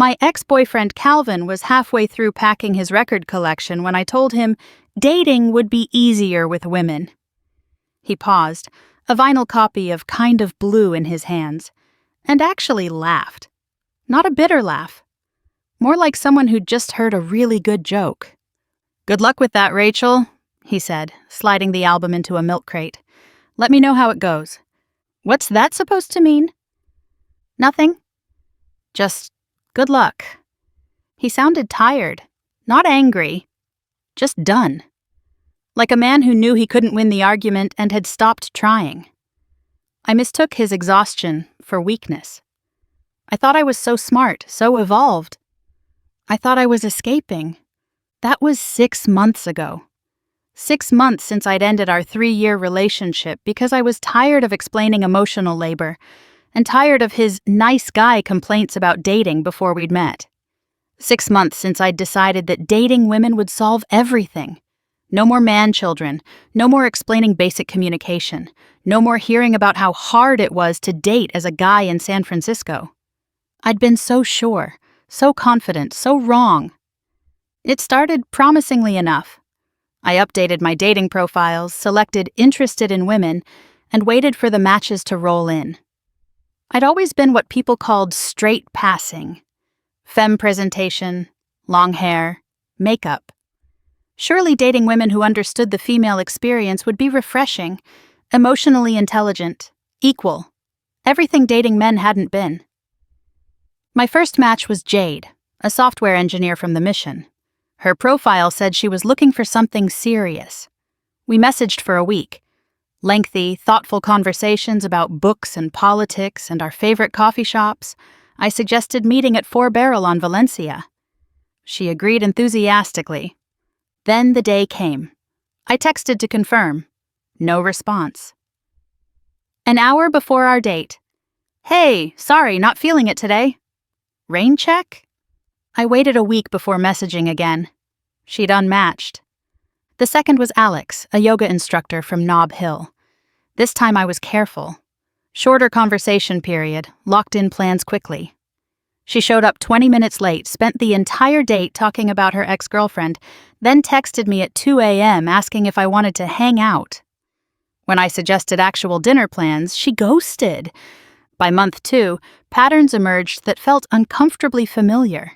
My ex-boyfriend Calvin was halfway through packing his record collection when I told him dating would be easier with women. He paused, a vinyl copy of Kind of Blue in his hands, and actually laughed. Not a bitter laugh. More like someone who'd just heard a really good joke. "Good luck with that, Rachel," he said, sliding the album into a milk crate. "Let me know how it goes." "What's that supposed to mean?" "Nothing. Just good luck." He sounded tired, not angry, just done. Like a man who knew he couldn't win the argument and had stopped trying. I mistook his exhaustion for weakness. I thought I was so smart, so evolved. I thought I was escaping. That was 6 months ago. 6 months since I'd ended our 3-year relationship because I was tired of explaining emotional labor and tired of his nice guy complaints about dating before we'd met. 6 months since I'd decided that dating women would solve everything. No more man-children, no more explaining basic communication, no more hearing about how hard it was to date as a guy in San Francisco. I'd been so sure, so confident, so wrong. It started promisingly enough. I updated my dating profiles, selected interested in women, and waited for the matches to roll in. I'd always been what people called straight passing. Femme presentation, long hair, makeup. Surely dating women who understood the female experience would be refreshing, emotionally intelligent, equal. Everything dating men hadn't been. My first match was Jade, a software engineer from the mission. Her profile said she was looking for something serious. We messaged for a week. Lengthy, thoughtful conversations about books and politics and our favorite coffee shops. I suggested meeting at 4 Barrel on Valencia. She agreed enthusiastically. Then the day came. I texted to confirm. No response. An hour before our date. "Hey, sorry, not feeling it today." Rain check? I waited a week before messaging again. She'd unmatched. The second was Alex, a yoga instructor from Nob Hill. This time I was careful. Shorter conversation period, locked in plans quickly. She showed up 20 minutes late, spent the entire date talking about her ex-girlfriend, then texted me at 2 a.m. asking if I wanted to hang out. When I suggested actual dinner plans, she ghosted. By month 2, patterns emerged that felt uncomfortably familiar.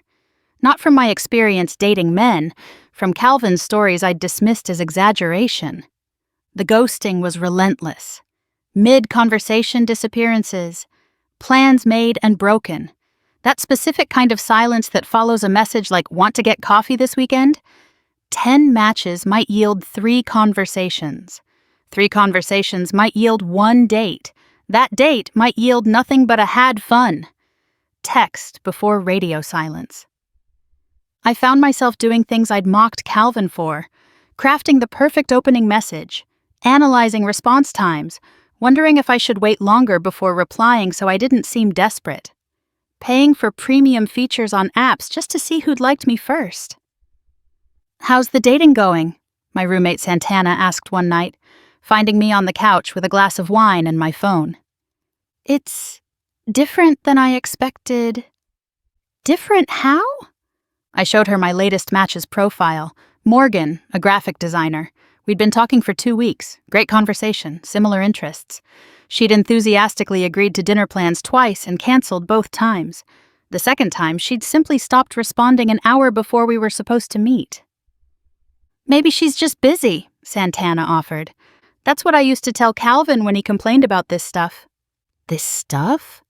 Not from my experience dating men, from Calvin's stories I'd dismissed as exaggeration. The ghosting was relentless. Mid-conversation disappearances. Plans made and broken. That specific kind of silence that follows a message like, "Want to get coffee this weekend?" 10 matches might yield 3 conversations. 3 conversations might yield 1 date. That date might yield nothing but a "had fun." Text before radio silence. I found myself doing things I'd mocked Calvin for, crafting the perfect opening message, analyzing response times, wondering if I should wait longer before replying so I didn't seem desperate. Paying for premium features on apps just to see who'd liked me first. "How's the dating going?" my roommate Santana asked one night, finding me on the couch with a glass of wine and my phone. "It's different than I expected." "Different how?" I showed her my latest match's profile. Morgan, a graphic designer. We'd been talking for 2 weeks. Great conversation, similar interests. She'd enthusiastically agreed to dinner plans twice and canceled both times. The second time, she'd simply stopped responding an hour before we were supposed to meet. "Maybe she's just busy," Santana offered. "That's what I used to tell Calvin when he complained about this stuff." This stuff?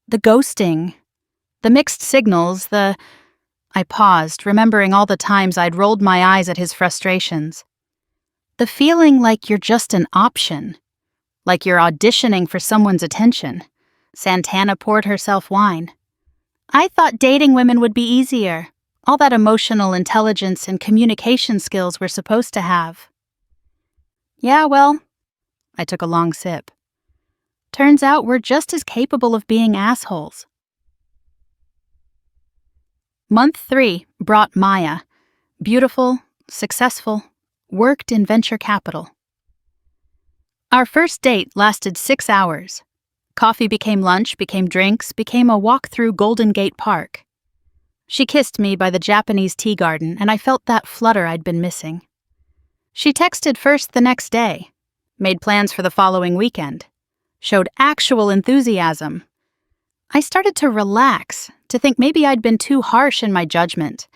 The ghosting. The mixed signals, I paused, remembering all the times I'd rolled my eyes at his frustrations. The feeling like you're just an option. Like you're auditioning for someone's attention. Santana poured herself wine. "I thought dating women would be easier. All that emotional intelligence and communication skills we're supposed to have." "Yeah, well," I took a long sip. "Turns out we're just as capable of being assholes." Month 3 brought Maya. Beautiful, successful, worked in venture capital. Our first date lasted 6 hours. Coffee became lunch, became drinks, became a walk through Golden Gate Park. She kissed me by the Japanese tea garden, and I felt that flutter I'd been missing. She texted first the next day, made plans for the following weekend, showed actual enthusiasm. I started to relax, to think maybe I'd been too harsh in my judgment.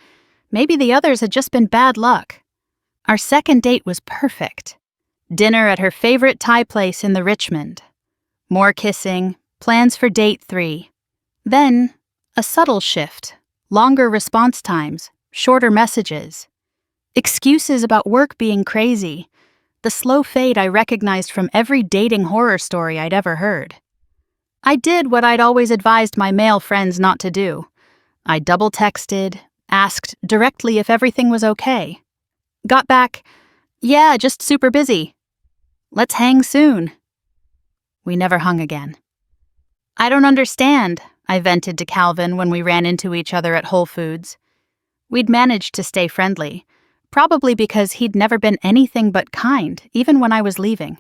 Maybe the others had just been bad luck. Our second date was perfect. Dinner at her favorite Thai place in the Richmond. More kissing, plans for date 3. Then, a subtle shift, longer response times, shorter messages. Excuses about work being crazy. The slow fade I recognized from every dating horror story I'd ever heard. I did what I'd always advised my male friends not to do. I double texted, asked directly if everything was okay. Got back, "Yeah, just super busy. Let's hang soon." We never hung again. "I don't understand," I vented to Calvin when we ran into each other at Whole Foods. We'd managed to stay friendly, probably because he'd never been anything but kind, even when I was leaving.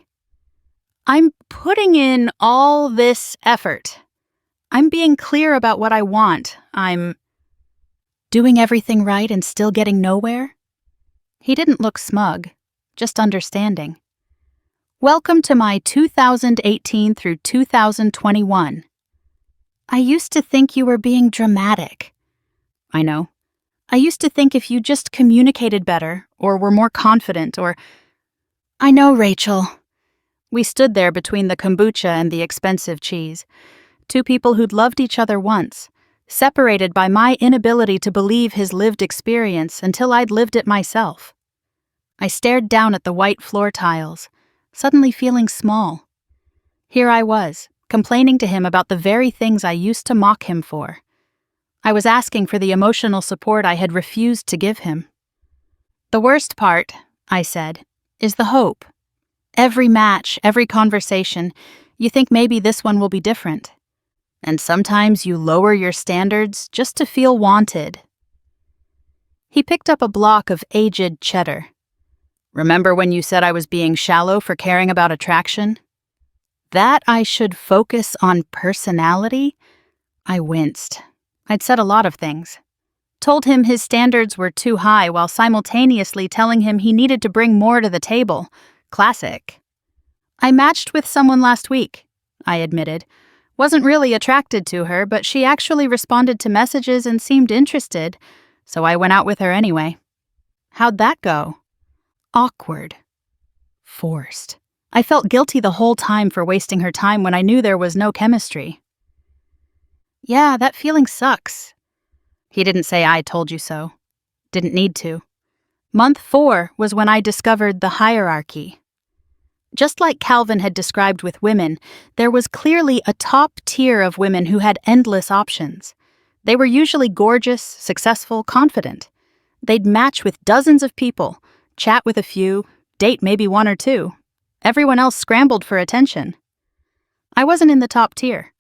"I'm putting in all this effort. I'm being clear about what I want. I'm doing everything right and still getting nowhere?" He didn't look smug, just understanding. "Welcome to my 2018 through 2021. I used to think you were being dramatic." "I know. I used to think if you just communicated better, or were more confident, or—" "I know, Rachel." We stood there between the kombucha and the expensive cheese, two people who'd loved each other once, separated by my inability to believe his lived experience until I'd lived it myself. I stared down at the white floor tiles, suddenly feeling small. Here I was, complaining to him about the very things I used to mock him for. I was asking for the emotional support I had refused to give him. "The worst part," I said, "is the hope. Every match, every conversation, you think maybe this one will be different. And sometimes you lower your standards just to feel wanted." He picked up a block of aged cheddar. "Remember when you said I was being shallow for caring about attraction? That I should focus on personality?" I winced. I'd said a lot of things. Told him his standards were too high while simultaneously telling him he needed to bring more to the table. Classic. "I matched with someone last week," I admitted. "Wasn't really attracted to her, but she actually responded to messages and seemed interested, so I went out with her anyway." "How'd that go?" Awkward. Forced. I felt guilty the whole time for wasting her time when I knew there was no chemistry. "Yeah, that feeling sucks." He didn't say "I told you so." Didn't need to. Month 4 was when I discovered the hierarchy. Just like Calvin had described with women, there was clearly a top tier of women who had endless options. They were usually gorgeous, successful, confident. They'd match with dozens of people, chat with a few, date maybe 1 or 2. Everyone else scrambled for attention. I wasn't in the top tier.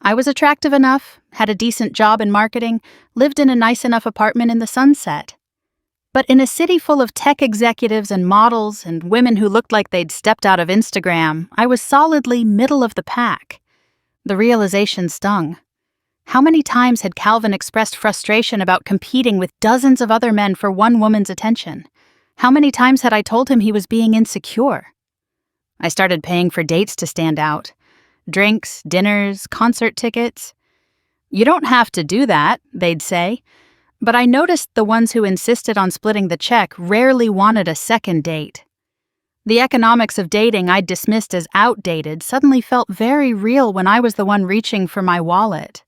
I was attractive enough, had a decent job in marketing, lived in a nice enough apartment in the Sunset. But in a city full of tech executives and models and women who looked like they'd stepped out of Instagram, I was solidly middle of the pack. The realization stung. How many times had Calvin expressed frustration about competing with dozens of other men for one woman's attention? How many times had I told him he was being insecure? I started paying for dates to stand out. Drinks, dinners, concert tickets. "You don't have to do that," they'd say. But I noticed the ones who insisted on splitting the check rarely wanted a second date. The economics of dating I'd dismissed as outdated suddenly felt very real when I was the one reaching for my wallet.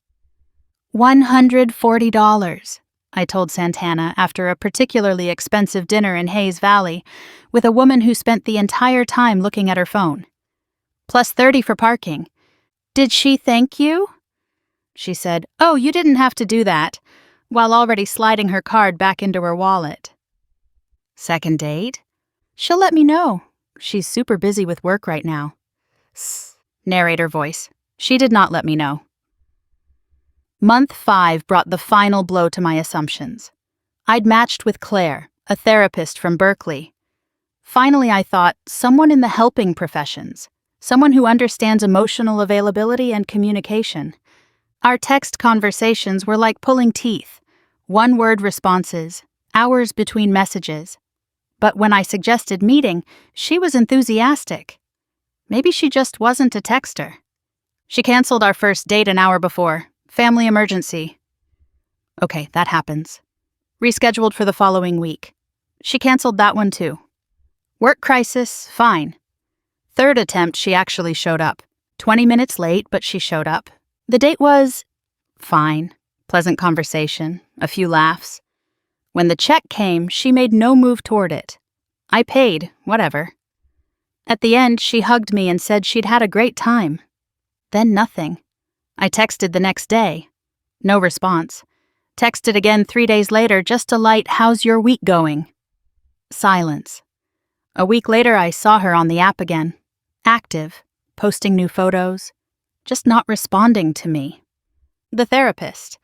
$140, I told Santana after a particularly expensive dinner in Hayes Valley with a woman who spent the entire time looking at her phone. Plus 30 for parking. "Did she thank you?" She said, "Oh, you didn't have to do that," while already sliding her card back into her wallet. Second date? "She'll let me know. She's super busy with work right now." Narrator voice. She did not let me know. Month 5 brought the final blow to my assumptions. I'd matched with Claire, a therapist from Berkeley. Finally, I thought, someone in the helping professions. Someone who understands emotional availability and communication. Our text conversations were like pulling teeth. One-word responses, hours between messages. But when I suggested meeting, she was enthusiastic. Maybe she just wasn't a texter. She canceled our first date an hour before. Family emergency. Okay, that happens. Rescheduled for the following week. She canceled that one too. Work crisis, fine. Third attempt, she actually showed up. 20 minutes late, but she showed up. The date was fine. Pleasant conversation, a few laughs. When the check came, she made no move toward it. I paid, whatever. At the end, she hugged me and said she'd had a great time. Then nothing. I texted the next day. No response. Texted again 3 days later, just a light, "How's your week going?" Silence. A week later, I saw her on the app again. Active, posting new photos, just not responding to me. The therapist.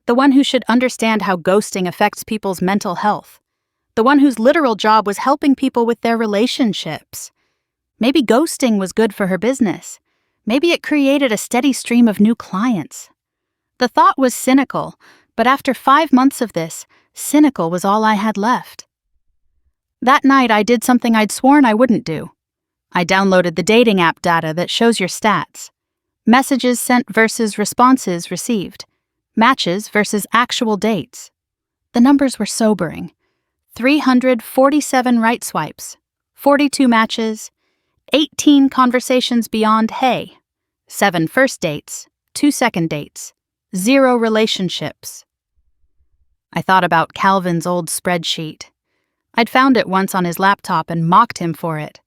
The one who should understand how ghosting affects people's mental health. The one whose literal job was helping people with their relationships. Maybe ghosting was good for her business. Maybe it created a steady stream of new clients. The thought was cynical, but after 5 months of this, cynical was all I had left. That night, I did something I'd sworn I wouldn't do. I downloaded the dating app data that shows your stats. Messages sent versus responses received. Matches versus actual dates. The numbers were sobering. 347 right swipes, 42 matches, 18 conversations beyond hey, 7 first dates, 2 second dates, 0 relationships. I thought about Calvin's old spreadsheet. I'd found it once on his laptop and mocked him for it.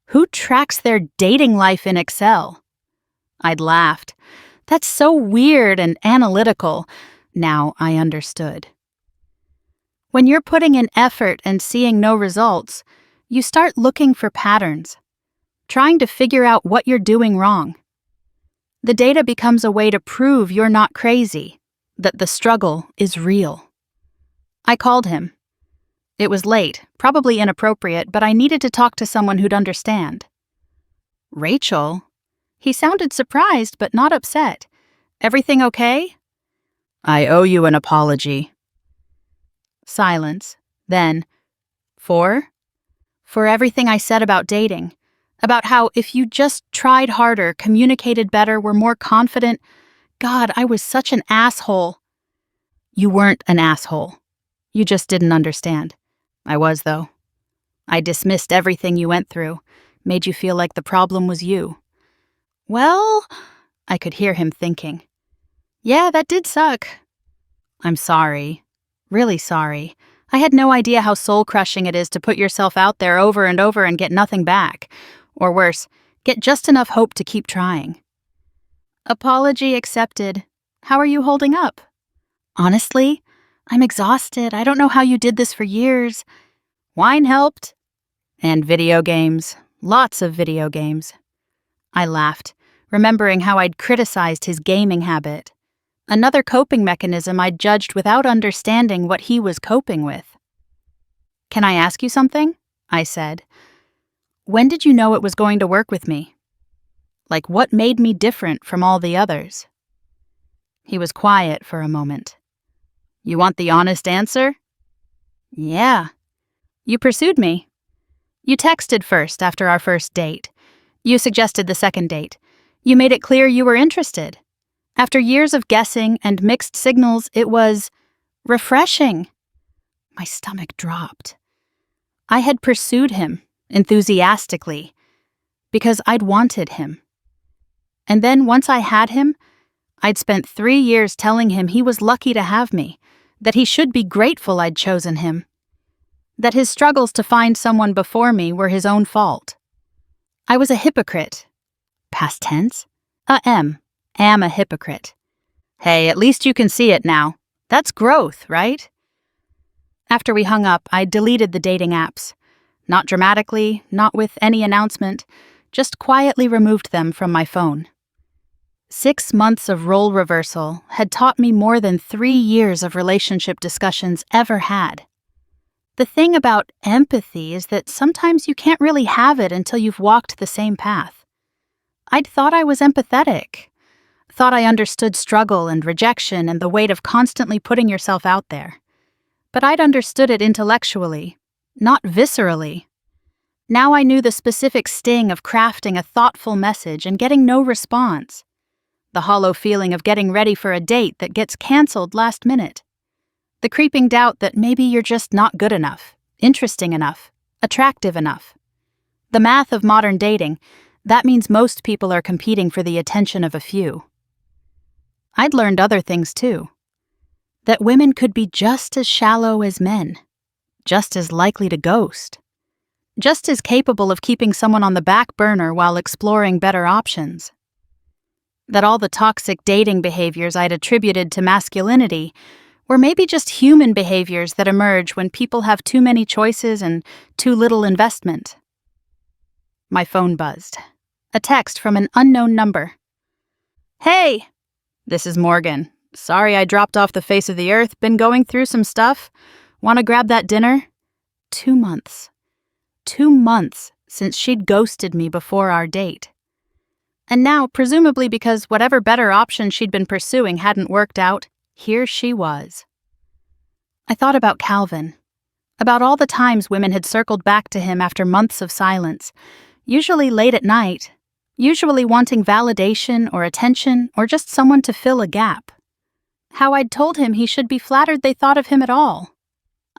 Who tracks their dating life in Excel? I'd laughed. That's so weird and analytical. Now I understood. When you're putting in effort and seeing no results, you start looking for patterns, trying to figure out what you're doing wrong. The data becomes a way to prove you're not crazy, that the struggle is real. I called him. It was late, probably inappropriate, but I needed to talk to someone who'd understand. Rachel? He sounded surprised, but not upset. Everything okay? I owe you an apology. Silence. Then, For everything I said about dating. About how if you just tried harder, communicated better, were more confident. God, I was such an asshole. You weren't an asshole. You just didn't understand. I was, though. I dismissed everything you went through, made you feel like the problem was you. Well, I could hear him thinking. Yeah, that did suck. I'm sorry. Really sorry. I had no idea how soul-crushing it is to put yourself out there over and over and get nothing back. Or worse, get just enough hope to keep trying. Apology accepted. How are you holding up? Honestly, I'm exhausted. I don't know how you did this for years. Wine helped. And video games. Lots of video games. I laughed, remembering how I'd criticized his gaming habit. Another coping mechanism I'd judged without understanding what he was coping with. Can I ask you something? I said. When did you know it was going to work with me? Like, what made me different from all the others? He was quiet for a moment. You want the honest answer? Yeah. You pursued me. You texted first after our first date. You suggested the second date. You made it clear you were interested. After years of guessing and mixed signals, it was refreshing. My stomach dropped. I had pursued him, enthusiastically, because I'd wanted him. And then once I had him, I'd spent 3 years telling him he was lucky to have me, that he should be grateful I'd chosen him, that his struggles to find someone before me were his own fault. I was a hypocrite. Past tense? Am a hypocrite. Hey, at least you can see it now. That's growth, right? After we hung up, I deleted the dating apps. Not dramatically, not with any announcement, just quietly removed them from my phone. 6 months of role reversal had taught me more than 3 years of relationship discussions ever had. The thing about empathy is that sometimes you can't really have it until you've walked the same path. I'd thought I was empathetic. Thought I understood struggle and rejection and the weight of constantly putting yourself out there. But I'd understood it intellectually, not viscerally. Now I knew the specific sting of crafting a thoughtful message and getting no response. The hollow feeling of getting ready for a date that gets canceled last minute. The creeping doubt that maybe you're just not good enough, interesting enough, attractive enough. The math of modern dating, that means most people are competing for the attention of a few. I'd learned other things too. That women could be just as shallow as men, just as likely to ghost, just as capable of keeping someone on the back burner while exploring better options. That all the toxic dating behaviors I'd attributed to masculinity were maybe just human behaviors that emerge when people have too many choices and too little investment. My phone buzzed. A text from an unknown number. "Hey! This is Morgan. Sorry I dropped off the face of the earth. Been going through some stuff. Want to grab that dinner?" 2 months. 2 months since she'd ghosted me before our date. And now, presumably because whatever better option she'd been pursuing hadn't worked out, here she was. I thought about Calvin. About all the times women had circled back to him after months of silence, usually late at night, usually wanting validation or attention or just someone to fill a gap. How I'd told him he should be flattered they thought of him at all.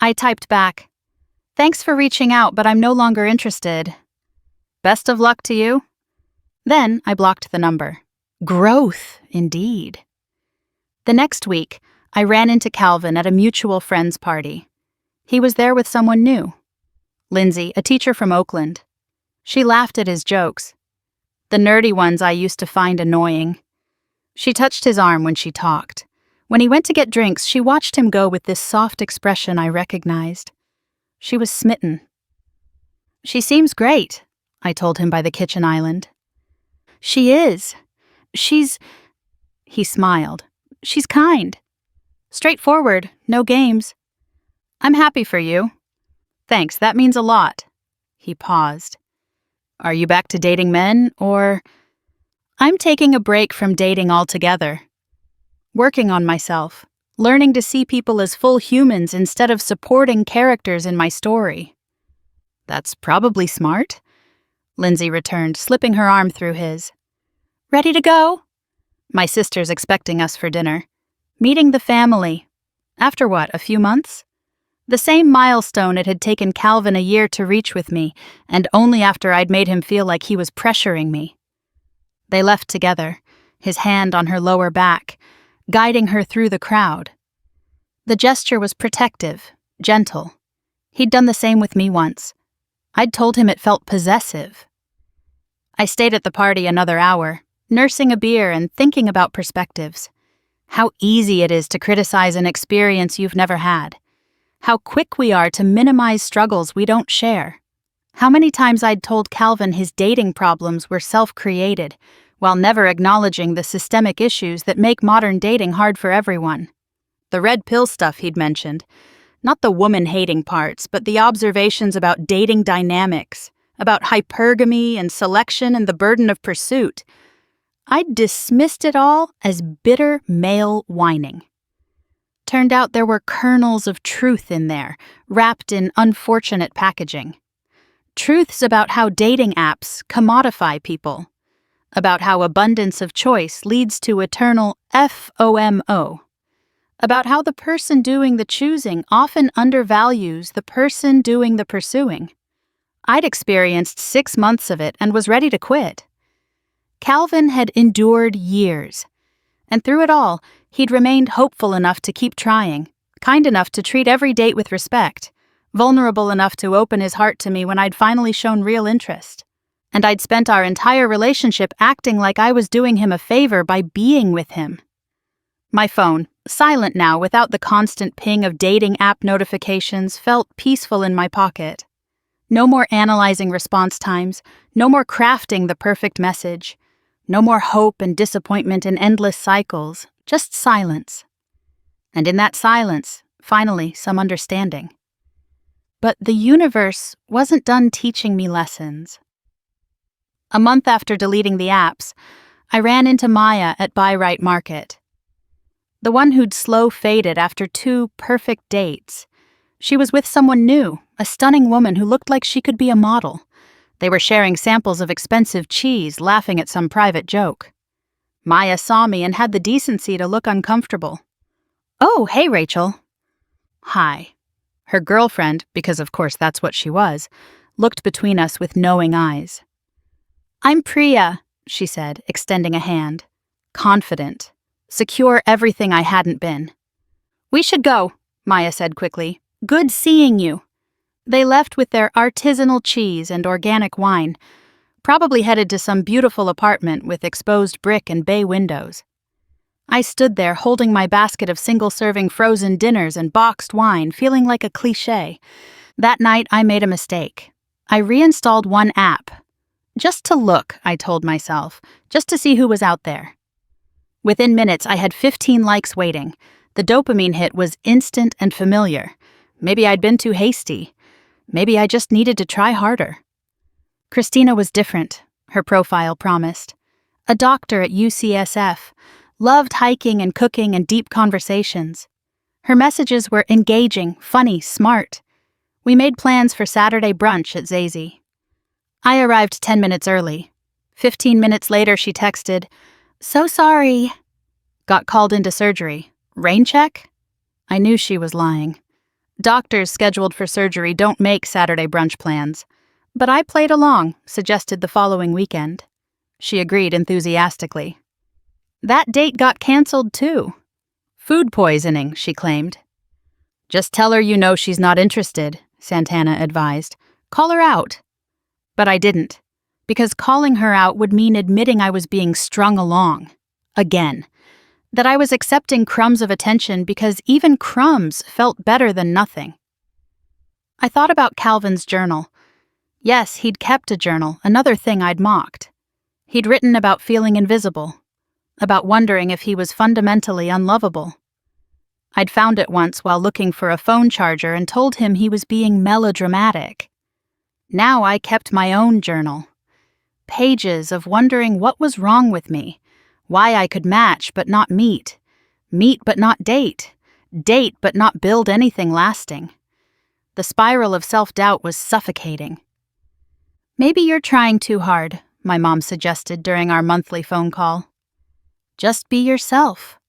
I typed back, "Thanks for reaching out, but I'm no longer interested. Best of luck to you." Then I blocked the number. Growth, indeed. The next week, I ran into Calvin at a mutual friend's party. He was there with someone new. Lindsay, a teacher from Oakland. She laughed at his jokes. The nerdy ones I used to find annoying. She touched his arm when she talked. When he went to get drinks, she watched him go with this soft expression I recognized. She was smitten. "She seems great," I told him by the kitchen island. "She is. He smiled. "She's kind. Straightforward, no games. I'm happy for you." "Thanks, that means a lot." He paused. "Are you back to dating men, or—" "I'm taking a break from dating altogether. Working on myself, learning to see people as full humans instead of supporting characters in my story." "That's probably smart," Lindsay returned, slipping her arm through his. "Ready to go?" "My sister's expecting us for dinner. Meeting the family. After what, a few months?" The same milestone it had taken Calvin a year to reach with me, and only after I'd made him feel like he was pressuring me. They left together, his hand on her lower back, guiding her through the crowd. The gesture was protective, gentle. He'd done the same with me once. I'd told him it felt possessive. I stayed at the party another hour, nursing a beer and thinking about perspectives. How easy it is to criticize an experience you've never had. How quick we are to minimize struggles we don't share. How many times I'd told Calvin his dating problems were self-created, while never acknowledging the systemic issues that make modern dating hard for everyone. The red pill stuff he'd mentioned. Not the woman-hating parts, but the observations about dating dynamics, about hypergamy and selection and the burden of pursuit. I'd dismissed it all as bitter male whining. Turned out there were kernels of truth in there, wrapped in unfortunate packaging. Truths about how dating apps commodify people. About how abundance of choice leads to eternal FOMO. About how the person doing the choosing often undervalues the person doing the pursuing. I'd experienced 6 months of it and was ready to quit. Calvin had endured years, and through it all, he'd remained hopeful enough to keep trying, kind enough to treat every date with respect, vulnerable enough to open his heart to me when I'd finally shown real interest. And I'd spent our entire relationship acting like I was doing him a favor by being with him. My phone, silent now without the constant ping of dating app notifications, felt peaceful in my pocket. No more analyzing response times, no more crafting the perfect message, no more hope and disappointment in endless cycles, just silence. And in that silence, finally, some understanding. But the universe wasn't done teaching me lessons. A month after deleting the apps, I ran into Maya at Buy Right Market. The one who'd slow faded after 2 perfect dates. She was with someone new, a stunning woman who looked like she could be a model. They were sharing samples of expensive cheese, laughing at some private joke. Maya saw me and had the decency to look uncomfortable. "Oh, hey, Rachel." "Hi." Her girlfriend, because of course that's what she was, looked between us with knowing eyes. "I'm Priya," she said, extending a hand. Confident. Secure everything I hadn't been. "We should go," Maya said quickly. "Good seeing you." They left with their artisanal cheese and organic wine, probably headed to some beautiful apartment with exposed brick and bay windows. I stood there holding my basket of single-serving frozen dinners and boxed wine, feeling like a cliché. That night, I made a mistake. I reinstalled one app. Just to look, I told myself, just to see who was out there. Within minutes, I had 15 likes waiting. The dopamine hit was instant and familiar. Maybe I'd been too hasty. Maybe I just needed to try harder. Christina was different, her profile promised. A doctor at UCSF, loved hiking and cooking and deep conversations. Her messages were engaging, funny, smart. We made plans for Saturday brunch at Zazie. I arrived 10 minutes early. 15 minutes later, she texted, "So sorry." Got called into surgery. Rain check? I knew she was lying. Doctors scheduled for surgery don't make Saturday brunch plans. But I played along, suggested the following weekend. She agreed enthusiastically. That date got canceled too. Food poisoning, she claimed. "Just tell her you know she's not interested," Santana advised. "Call her out." But I didn't, because calling her out would mean admitting I was being strung along. Again. That I was accepting crumbs of attention because even crumbs felt better than nothing. I thought about Calvin's journal. Yes, he'd kept a journal, another thing I'd mocked. He'd written about feeling invisible, about wondering if he was fundamentally unlovable. I'd found it once while looking for a phone charger and told him he was being melodramatic. Now I kept my own journal. Pages of wondering what was wrong with me, why I could match but not meet but not date but not build anything lasting. The spiral of self-doubt was suffocating. "Maybe you're trying too hard," my mom suggested during our monthly phone call. "Just be yourself."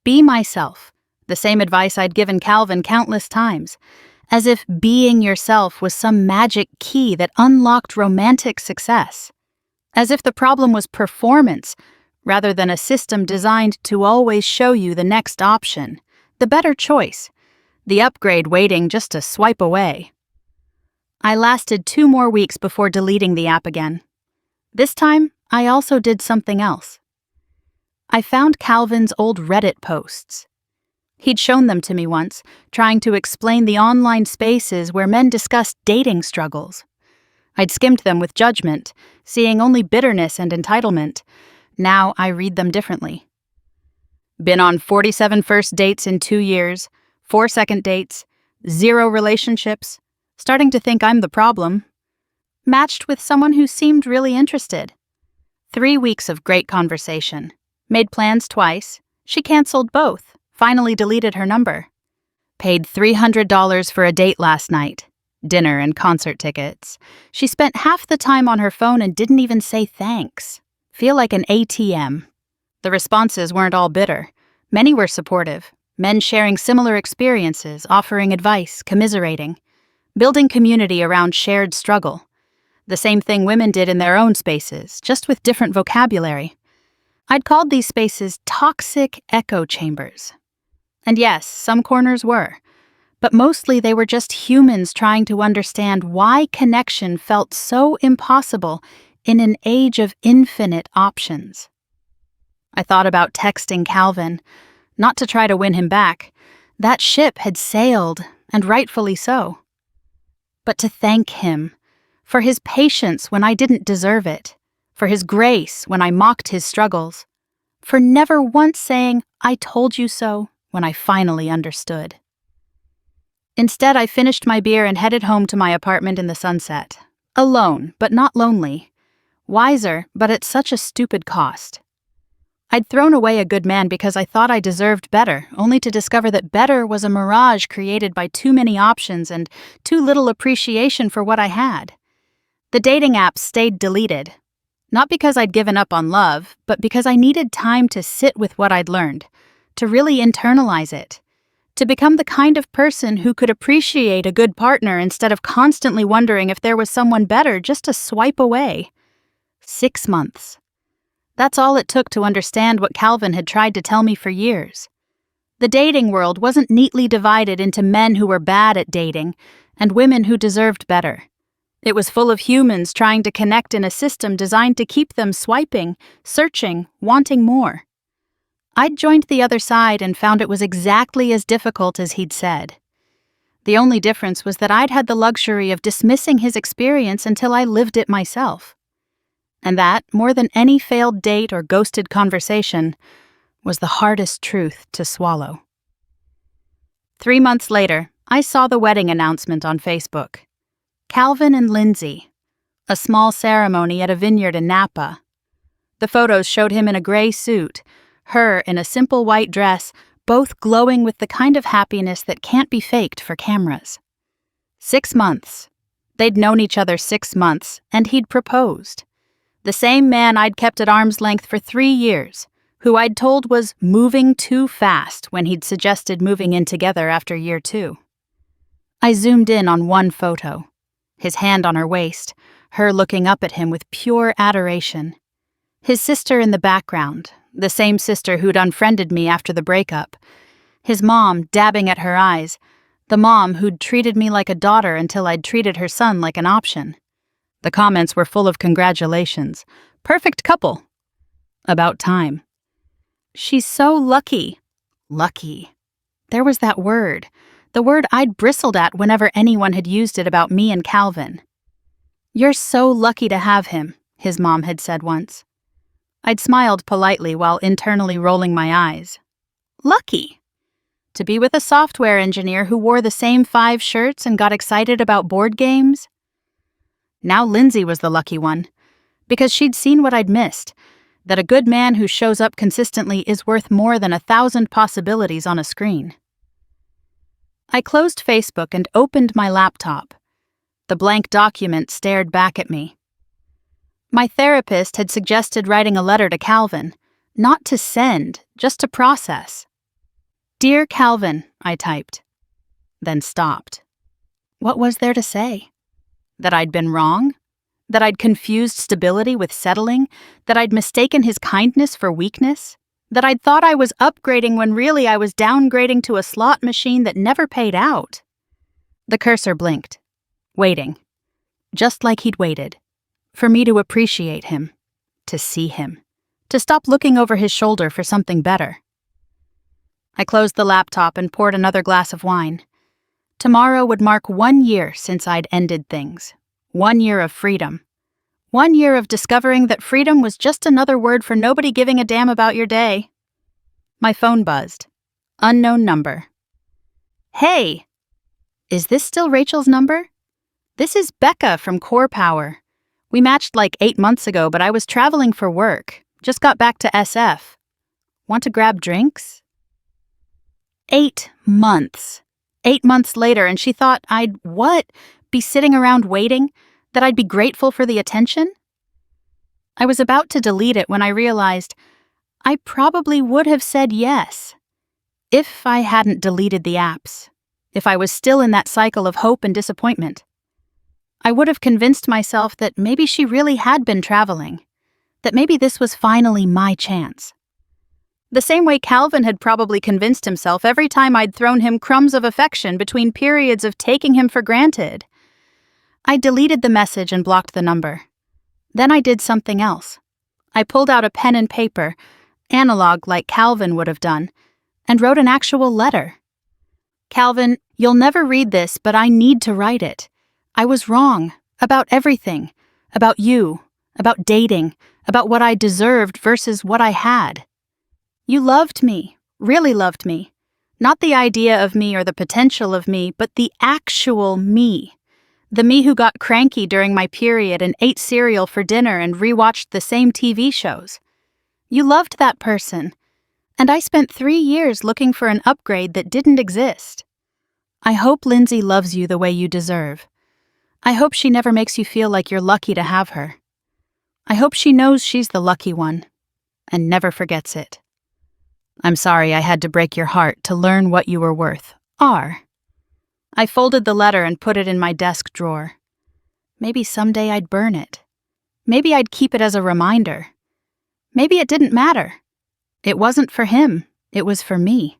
Be myself, the same advice I'd given Calvin countless times, as if being yourself was some magic key that unlocked romantic success, as if the problem was performance rather than a system designed to always show you the next option, the better choice, the upgrade waiting just to swipe away. I lasted 2 more weeks before deleting the app again. This time, I also did something else. I found Calvin's old Reddit posts. He'd shown them to me once, trying to explain the online spaces where men discussed dating struggles. I'd skimmed them with judgment, seeing only bitterness and entitlement. Now I read them differently. Been on 47 first dates in 2 years, 4 second dates, 0 relationships, starting to think I'm the problem. Matched with someone who seemed really interested. 3 weeks of great conversation. Made plans twice. She canceled both, finally deleted her number. Paid $300 for a date last night. Dinner and concert tickets. She spent half the time on her phone and didn't even say thanks. Feel like an ATM. The responses weren't all bitter. Many were supportive. Men sharing similar experiences, offering advice, commiserating. Building community around shared struggle. The same thing women did in their own spaces, just with different vocabulary. I'd called these spaces toxic echo chambers. And yes, some corners were. But mostly they were just humans trying to understand why connection felt so impossible in an age of infinite options. I thought about texting Calvin, not to try to win him back. That ship had sailed, and rightfully so. But to thank him, for his patience when I didn't deserve it, for his grace when I mocked his struggles, for never once saying, "I told you so," when I finally understood. Instead, I finished my beer and headed home to my apartment in the sunset. Alone, but not lonely. Wiser, but at such a stupid cost. I'd thrown away a good man because I thought I deserved better, only to discover that better was a mirage created by too many options and too little appreciation for what I had. The dating apps stayed deleted, not because I'd given up on love, but because I needed time to sit with what I'd learned, to really internalize it, to become the kind of person who could appreciate a good partner instead of constantly wondering if there was someone better just to swipe away. 6 months. That's all it took to understand what Calvin had tried to tell me for years. The dating world wasn't neatly divided into men who were bad at dating and women who deserved better. It was full of humans trying to connect in a system designed to keep them swiping, searching, wanting more. I'd joined the other side and found it was exactly as difficult as he'd said. The only difference was that I'd had the luxury of dismissing his experience until I lived it myself. And that, more than any failed date or ghosted conversation, was the hardest truth to swallow. 3 months later, I saw the wedding announcement on Facebook. Calvin and Lindsay. A small ceremony at a vineyard in Napa. The photos showed him in a gray suit, her in a simple white dress, both glowing with the kind of happiness that can't be faked for cameras. 6 months. They'd known each other 6 months, and he'd proposed. The same man I'd kept at arm's length for 3 years, who I'd told was moving too fast when he'd suggested moving in together after year 2. I zoomed in on one photo, his hand on her waist, her looking up at him with pure adoration. His sister in the background, the same sister who'd unfriended me after the breakup. His mom dabbing at her eyes, the mom who'd treated me like a daughter until I'd treated her son like an option. The comments were full of congratulations. Perfect couple. About time. She's so lucky. Lucky. There was that word. The word I'd bristled at whenever anyone had used it about me and Calvin. You're so lucky to have him, his mom had said once. I'd smiled politely while internally rolling my eyes. Lucky? To be with a software engineer who wore the same 5 shirts and got excited about board games? Now Lindsay was the lucky one, because she'd seen what I'd missed, that a good man who shows up consistently is worth more than 1,000 possibilities on a screen. I closed Facebook and opened my laptop. The blank document stared back at me. My therapist had suggested writing a letter to Calvin, not to send, just to process. Dear Calvin, I typed, then stopped. What was there to say? That I'd been wrong? That I'd confused stability with settling? That I'd mistaken his kindness for weakness? That I'd thought I was upgrading when really I was downgrading to a slot machine that never paid out? The cursor blinked, waiting, just like he'd waited, for me to appreciate him, to see him, to stop looking over his shoulder for something better. I closed the laptop and poured another glass of wine. Tomorrow would mark 1 year since I'd ended things. 1 year of freedom. 1 year of discovering that freedom was just another word for nobody giving a damn about your day. My phone buzzed. Unknown number. Hey! Is this still Rachel's number? This is Becca from Core Power. We matched like 8 months ago, but I was traveling for work. Just got back to SF. Want to grab drinks? 8 months. 8 months later, and she thought I'd, be sitting around waiting? That I'd be grateful for the attention? I was about to delete it when I realized I probably would have said yes. If I hadn't deleted the apps. If I was still in that cycle of hope and disappointment. I would have convinced myself that maybe she really had been traveling. That maybe this was finally my chance. The same way Calvin had probably convinced himself every time I'd thrown him crumbs of affection between periods of taking him for granted. I deleted the message and blocked the number. Then I did something else. I pulled out a pen and paper, analog like Calvin would have done, and wrote an actual letter. Calvin, you'll never read this, but I need to write it. I was wrong about everything, about you, about dating, about what I deserved versus what I had. You loved me, really loved me. Not the idea of me or the potential of me, but the actual me. The me who got cranky during my period and ate cereal for dinner and rewatched the same TV shows. You loved that person, and I spent 3 years looking for an upgrade that didn't exist. I hope Lindsay loves you the way you deserve. I hope she never makes you feel like you're lucky to have her. I hope she knows she's the lucky one and never forgets it. I'm sorry I had to break your heart to learn what you were worth. R. I folded the letter and put it in my desk drawer. Maybe someday I'd burn it. Maybe I'd keep it as a reminder. Maybe it didn't matter. It wasn't for him. It was for me.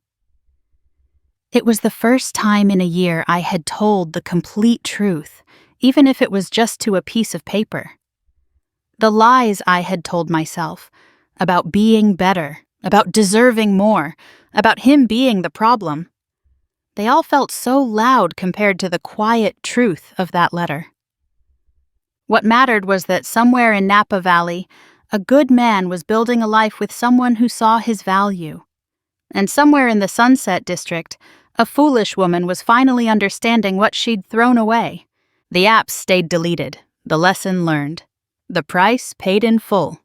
It was the first time in a year I had told the complete truth, even if it was just to a piece of paper. The lies I had told myself about being better, about deserving more, about him being the problem, they all felt so loud compared to the quiet truth of that letter. What mattered was that somewhere in Napa Valley, a good man was building a life with someone who saw his value. And somewhere in the Sunset District, a foolish woman was finally understanding what she'd thrown away. The apps stayed deleted, the lesson learned, the price paid in full.